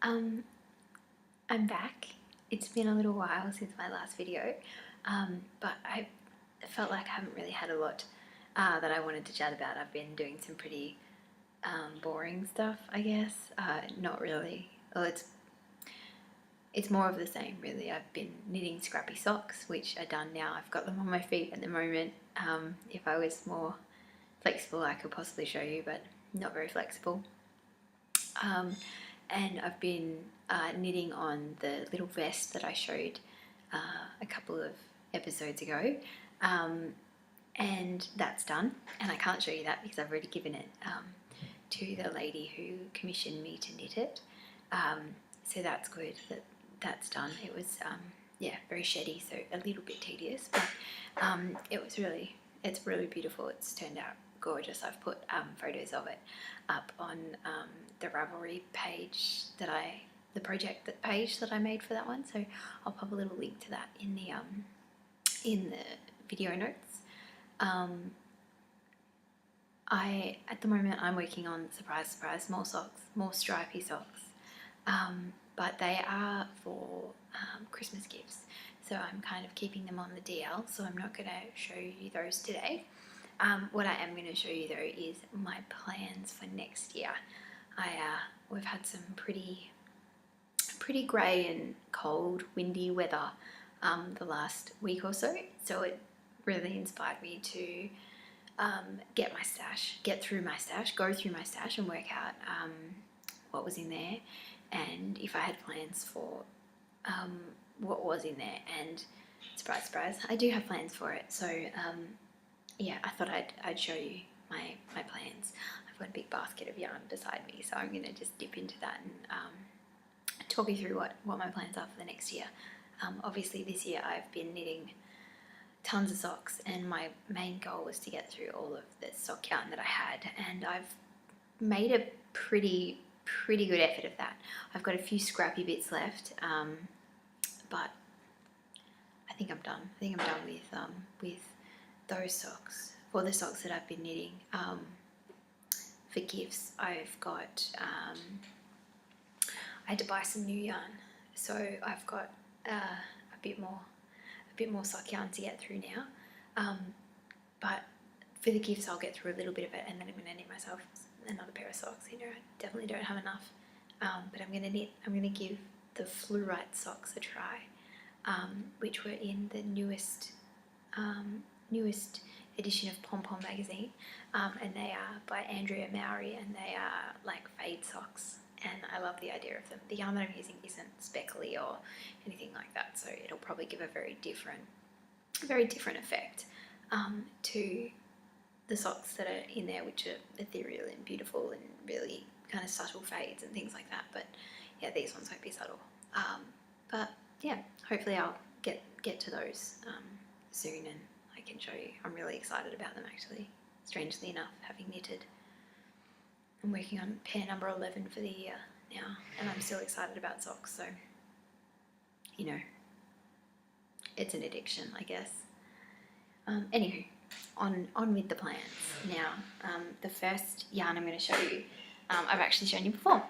Um, I'm back. It's been a little while since my last video, but I felt like I haven't really had a lot that I wanted to chat about. I've been doing some pretty boring stuff, I guess. Not really. Well, it's more of the same, really. I've been knitting scrappy socks, which are done now. I've got them on my feet at the moment. If I was more flexible, I could possibly show you, but not very flexible. And I've been knitting on the little vest that I showed a couple of episodes ago, and that's done. And I can't show you that because I've already given it to the lady who commissioned me to knit it. So that's good that that's done. It was very sheddy, so a little bit tedious, but it's really beautiful. It's turned out gorgeous. I've put photos of it up on the Ravelry page the project page that I made for that one. So I'll pop a little link to that in the video notes. At the moment I'm working on, surprise, more socks, more stripy socks, but they are for Christmas gifts. So I'm kind of keeping them on the DL, so I'm not going to show you those today. What I am going to show you though is my plans for next year. We've had some pretty grey and cold, windy weather the last week or so, so it really inspired me to go through my stash and work out what was in there, and if I had plans for what was in there. And surprise, I do have plans for it. So I thought I'd show you my plans. I've got a big basket of yarn beside me, so I'm going to just dip into that and talk you through what my plans are for the next year. Obviously this year I've been knitting tons of socks, and my main goal was to get through all of the sock yarn that I had, and I've made a pretty good effort of that. I've got a few scrappy bits left, but I think I'm done. With those socks. For the socks that I've been knitting for gifts, I've got I had to buy some new yarn, so I've got a bit more sock yarn to get through now. But for the gifts, I'll get through a little bit of it, and then I'm going to knit myself another pair of socks. I definitely don't have enough, but I'm going to give the Fluorite socks a try, which were in the newest edition of Pom Pom magazine, and they are by Andrea Mowry, and they are like fade socks, and I love the idea of them. The yarn that I'm using isn't speckly or anything like that, so it'll probably give a very different effect to the socks that are in there, which are ethereal and beautiful and really kind of subtle fades and things like that. But yeah, these ones won't be subtle. But yeah, hopefully I'll get to those soon, and I can show you. I'm really excited about them, actually, strangely enough, having knitted. I'm working on pair number 11 for the year now, and I'm still excited about socks, so it's an addiction, I guess. Anywho, on with the plans. Now, the first yarn I'm going to show you, I've actually shown you before.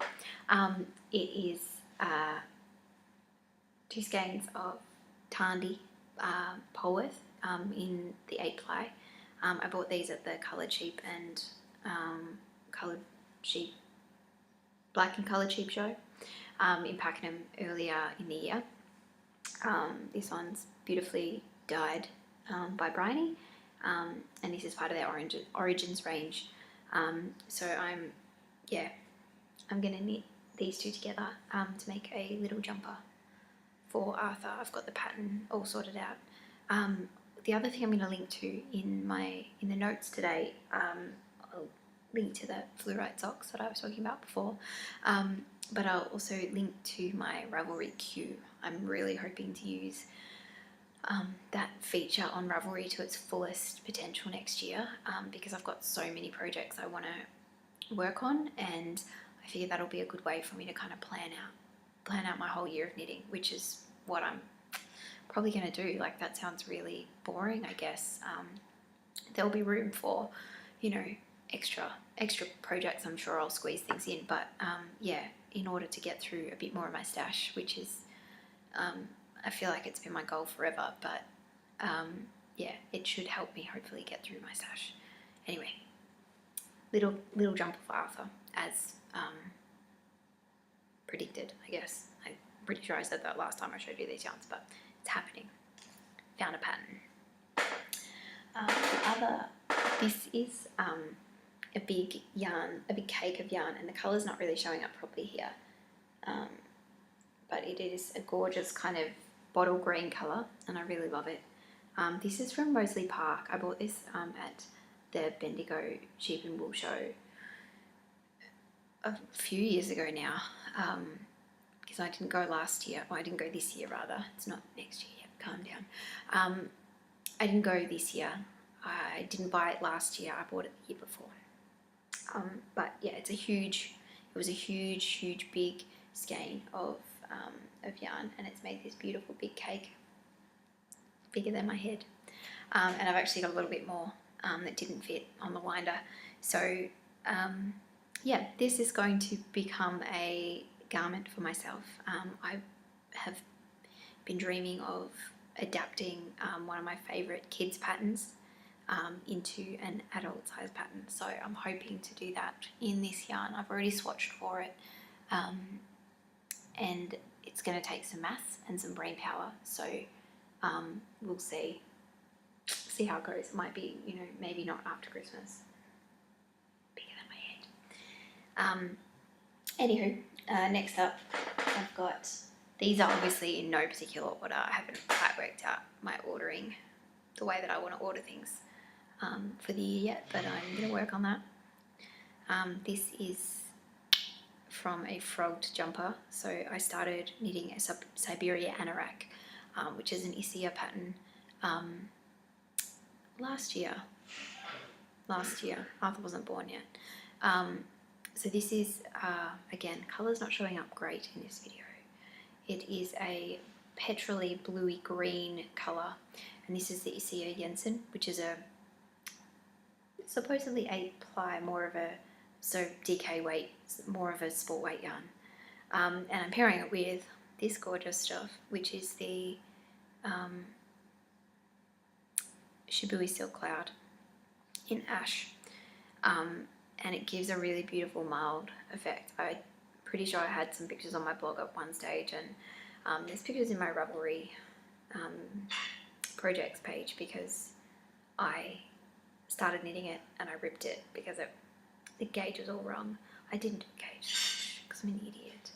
It is 2 skeins of Tandy Polworth in the 8-ply. I bought these at the Coloured Sheep and Black and Coloured Sheep show in Pakenham earlier in the year. This one's beautifully dyed by Bryony, and this is part of their Origins range. So I'm going to knit these two together to make a little jumper for Arthur. I've got the pattern all sorted out. The other thing I'm going to link to in the notes today, I'll link to the Fluorite socks that I was talking about before, but I'll also link to my Ravelry queue. I'm really hoping to use that feature on Ravelry to its fullest potential next year, because I've got so many projects I want to work on, and I figure that'll be a good way for me to kind of plan out my whole year of knitting, which is what I'm probably going to do. Like, that sounds really boring, I guess. There'll be room for, extra projects. I'm sure I'll squeeze things in, but in order to get through a bit more of my stash, which is, I feel like it's been my goal forever, but yeah, it should help me hopefully get through my stash. Anyway, little jumper for Arthur, as predicted, I guess. I'm pretty sure I said that last time I showed you these yarns, but it's happening. Found a pattern. This is a big yarn, a big cake of yarn, and the colour's not really showing up properly here. But it is a gorgeous kind of bottle green colour, and I really love it. This is from Moseley Park. I bought this at the Bendigo Sheep and Wool Show a few years ago now, because I didn't go last year. Well, I didn't go this year rather. It's not next year yet. Calm down. I didn't go this year. I didn't buy it last year. I bought it the year before. But yeah, it was a huge big skein of yarn, and it's made this beautiful big cake, bigger than my head. And I've actually got a little bit more that didn't fit on the winder. So yeah, this is going to become a garment for myself. I have been dreaming of adapting one of my favourite kids patterns into an adult size pattern. So I'm hoping to do that in this yarn. I've already swatched for it, and it's going to take some maths and some brain power. So we'll see how it goes. It might be, maybe not after Christmas. Bigger than my head. Anywho, next up, I've got, these are obviously in no particular order. I haven't quite worked out my ordering, the way that I want to order things for the year yet, but I'm going to work on that. This is from a frogged jumper. So I started knitting a Siberia anorak, which is an Isia pattern, last year. Arthur wasn't born yet. So this is, again, colour's not showing up great in this video. It is a petrol-y bluey green colour, and this is the Isia Jensen, which is a supposedly 8-ply, more of a DK weight, more of a sport weight yarn. And I'm pairing it with this gorgeous stuff, which is the Shibui Silk Cloud in ash, and it gives a really beautiful mild effect. I'm pretty sure I had some pictures on my blog at one stage, and there's pictures in my Ravelry projects page, because I started knitting it and I ripped it because the gauge was all wrong. I didn't do gauge because I'm an idiot.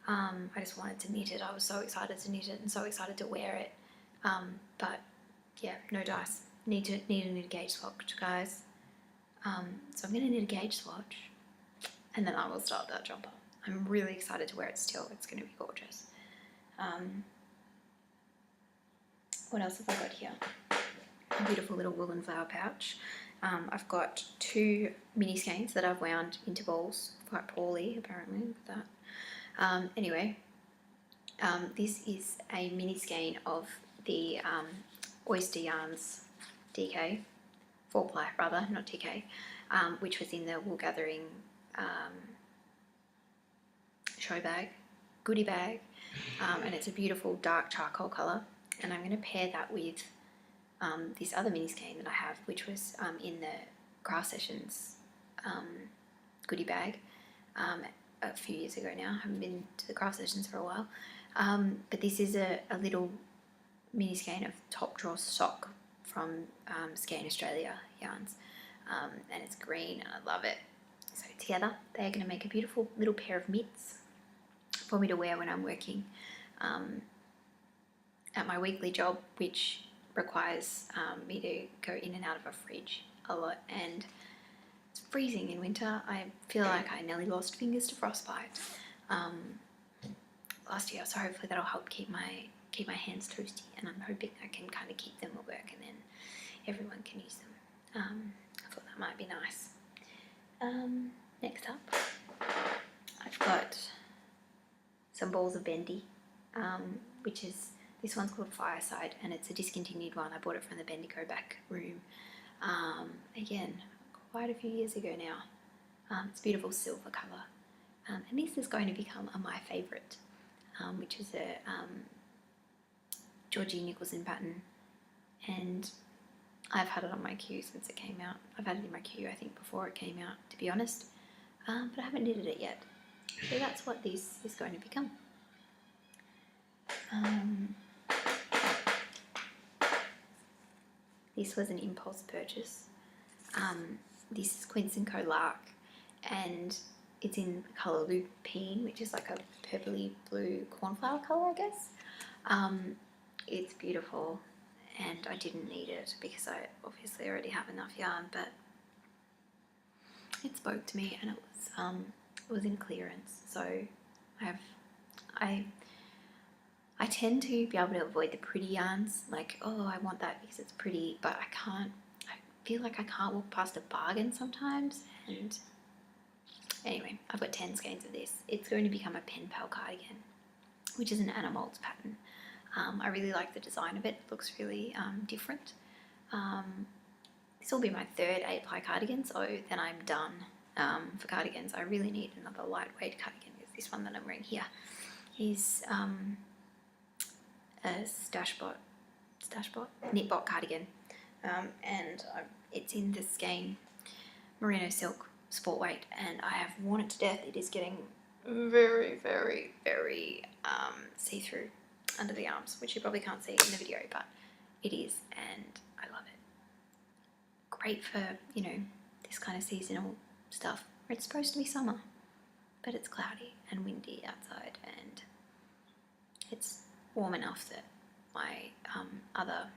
I just wanted to knit it. I was so excited to knit it and so excited to wear it, but yeah, no dice. Need to knit a gauge swatch, guys. So I'm going to knit a gauge swatch, and then I will start that jumper. I'm really excited to wear it still. It's going to be gorgeous. What else have I got here? A beautiful little woolen flower pouch. I've got 2 mini skeins that I've wound into balls quite poorly, apparently, with that. Anyway, this is a mini skein of the Oyster Yarns DK, 4-ply rather, not TK, which was in the Wool Gathering show bag, goodie bag, and it's a beautiful dark charcoal colour, and I'm going to pair that with this other mini skein that I have, which was in the Craft Sessions goodie bag a few years ago now. I haven't been to the Craft Sessions for a while, but this is a little mini skein of top drawer sock from Skein Australia yarns, and it's green and I love it. So together they're going to make a beautiful little pair of mitts for me to wear when I'm working at my weekly job, which requires me to go in and out of a fridge a lot, and it's freezing in winter. I feel like I nearly lost fingers to frostbite last year, so hopefully that'll help keep my hands toasty, and I'm hoping I can kind of keep them at work and then everyone can use them. I thought that might be nice. Next up, I've got some balls of bendy, which is, this one's called Fireside, and it's a discontinued one. I bought it from the Bendigo back room, again, quite a few years ago now. It's a beautiful silver colour, and this is going to become my favourite, which is a Georgie Nicholson pattern, and I've had it on my queue since it came out. I've had it in my queue, I think, before it came out, to be honest, but I haven't knitted it yet. So that's what this is going to become. This was an impulse purchase. This is Quince & Co. Lark, and it's in the colour Lupine, which is like a purpley blue cornflower colour, I guess. It's beautiful, and I didn't need it because I obviously already have enough yarn, but it spoke to me, and it was in clearance. So I tend to be able to avoid the pretty yarns, like, oh, I want that because it's pretty, but I feel like I can't walk past a bargain sometimes. And anyway, I've got 10 skeins of this. It's going to become a pen pal cardigan, which is an Anna Moulds pattern. I really like the design of it. It looks really different. This will be my third 8-ply cardigan, so then I'm done for cardigans. I really need another lightweight cardigan, because this one that I'm wearing here is a Stashbot knitbot cardigan, and it's in the skein Merino Silk Sport Weight, and I have worn it to death. It is getting very, very, very see-through under the arms, which you probably can't see in the video, but it is, and I love it. Great for, you know, this kind of seasonal stuff where it's supposed to be summer, but it's cloudy and windy outside, and it's warm enough that my other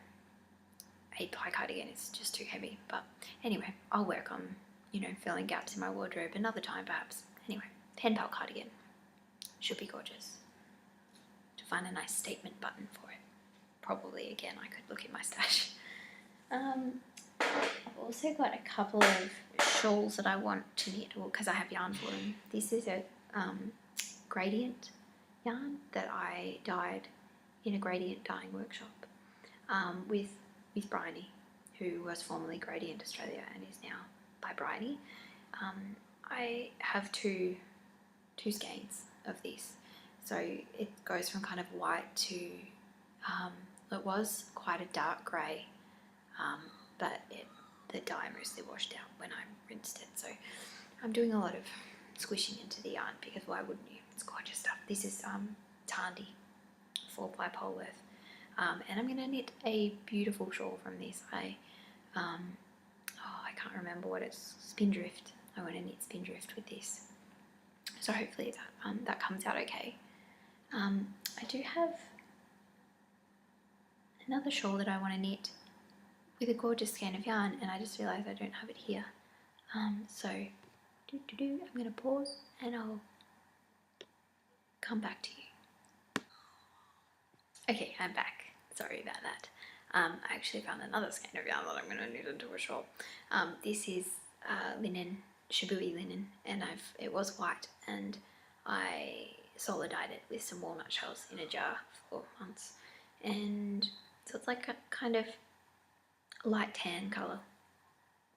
8-ply cardigan is just too heavy. But anyway, I'll work on, you know, filling gaps in my wardrobe another time perhaps. Anyway, pen pal cardigan should be gorgeous. To find a nice statement button for it. Probably, again, I could look in my stash. I've also got a couple of shawls that I want to knit, because I have yarn for them. This is a gradient yarn that I dyed in a gradient dyeing workshop with Bryony, who was formerly Gradient Australia and is now by Bryony. I have two skeins of this, so it goes from kind of white to it was quite a dark grey, but the dye mostly washed out when I rinsed it, so I'm doing a lot of squishing into the yarn, because why wouldn't you? It's gorgeous stuff. This is Tandy 4-ply Polworth, and I'm going to knit a beautiful shawl from this. I can't remember what it's, Spindrift. I want to knit Spindrift with this, so hopefully that comes out okay. I do have another shawl that I want to knit with a gorgeous skein of yarn, and I just realised I don't have it here. So I'm going to pause and I'll come back to you. Okay, I'm back. Sorry about that. I actually found another skein of yarn that I'm going to knit into a shawl. This is linen, Shibui linen, and it was white, and I solar dyed it with some walnut shells in a jar for months, and so it's like a kind of light tan colour,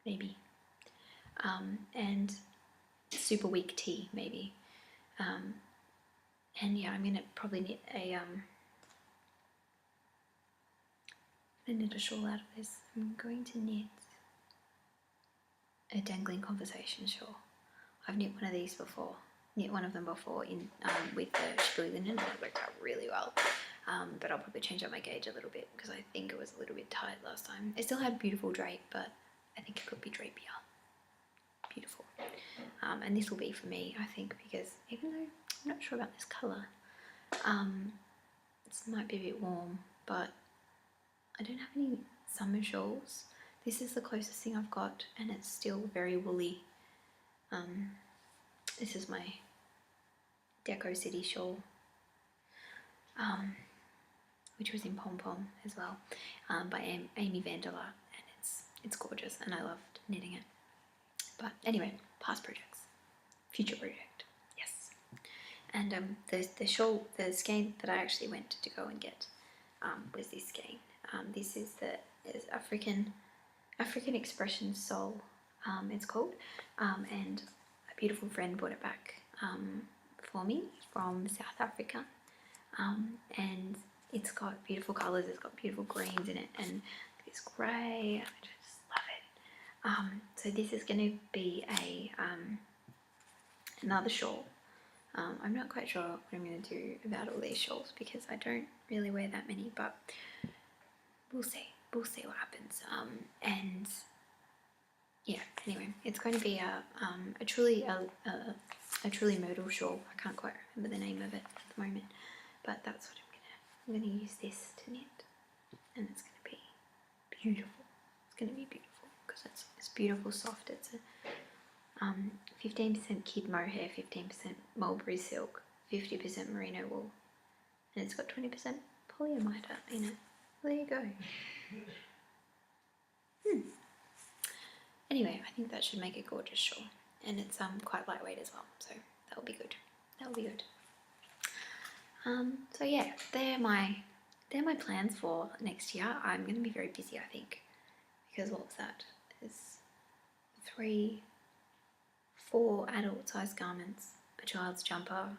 maybe, and super weak tea, maybe, and yeah, I'm gonna probably knit a shawl out of this. I'm going to knit a dangling conversation shawl. I've knit one of these before, in with the Shibui linen, and it worked out really well. But I'll probably change up my gauge a little bit, because I think it was a little bit tight last time. It still had beautiful drape, but I think it could be drapier. Beautiful. And this will be for me, I think, because even though I'm not sure about this colour, this might be a bit warm, but I don't have any summer shawls. This is the closest thing I've got, and it's still very woolly. This is my Deco City shawl, which was in Pom Pom as well, by Amy Vanderla, and it's gorgeous, and I loved knitting it. But anyway, past projects, future project, yes. And the shawl, the skein that I actually went to go and get was this skein. This is African Expression Soul, it's called, and a beautiful friend brought it back for me from South Africa, and it's got beautiful colours. It's got beautiful greens in it, and this grey. I just love it. So this is going to be another shawl. I'm not quite sure what I'm going to do about all these shawls because I don't really wear that many, but we'll see. We'll see what happens. And yeah, anyway, it's going to be a truly modal shawl. I can't quite remember the name of it at the moment, but that's what I'm gonna use this to knit, and it's gonna be beautiful. It's gonna be beautiful because it's beautiful soft. It's a 15% kid mohair, 15% mulberry silk, 50% merino wool, and it's got 20% polyamide in it. There you go. Anyway, I think that should make a gorgeous shawl, and it's quite lightweight as well, so that'll be good. That'll be good. So yeah, they're my plans for next year. I'm going to be very busy, I think, because what was that? There's 4 adult-sized garments, a child's jumper,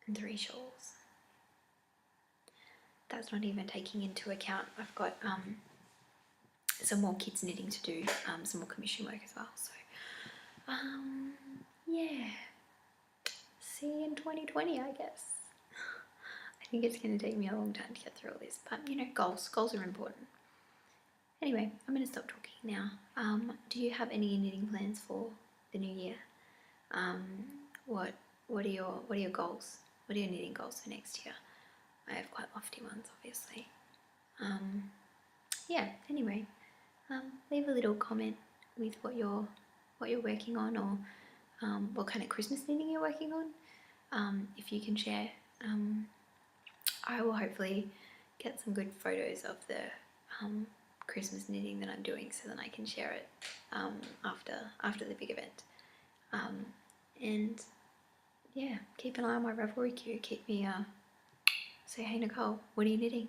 and 3 shawls. That's not even taking into account I've got some more kids knitting to do, some more commission work as well. So yeah, see you in 2020, I guess. I think it's going to take me a long time to get through all this, but you know, goals are important. Anyway, I'm going to stop talking now. Do you have any knitting plans for the new year? What are your goals? What are your knitting goals for next year? I have quite lofty ones, obviously. Yeah. Anyway, leave a little comment with what you're working on, or what kind of Christmas knitting you're working on. If you can share, I will hopefully get some good photos of the Christmas knitting that I'm doing, so that I can share it after the big event. And yeah, keep an eye on my Ravelry queue. Keep me say, hey Nicole, what are you knitting? You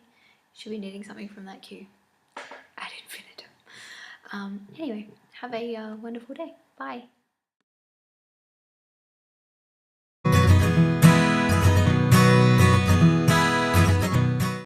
should be knitting something from that queue ad infinitum. Anyway, have a wonderful day. Bye.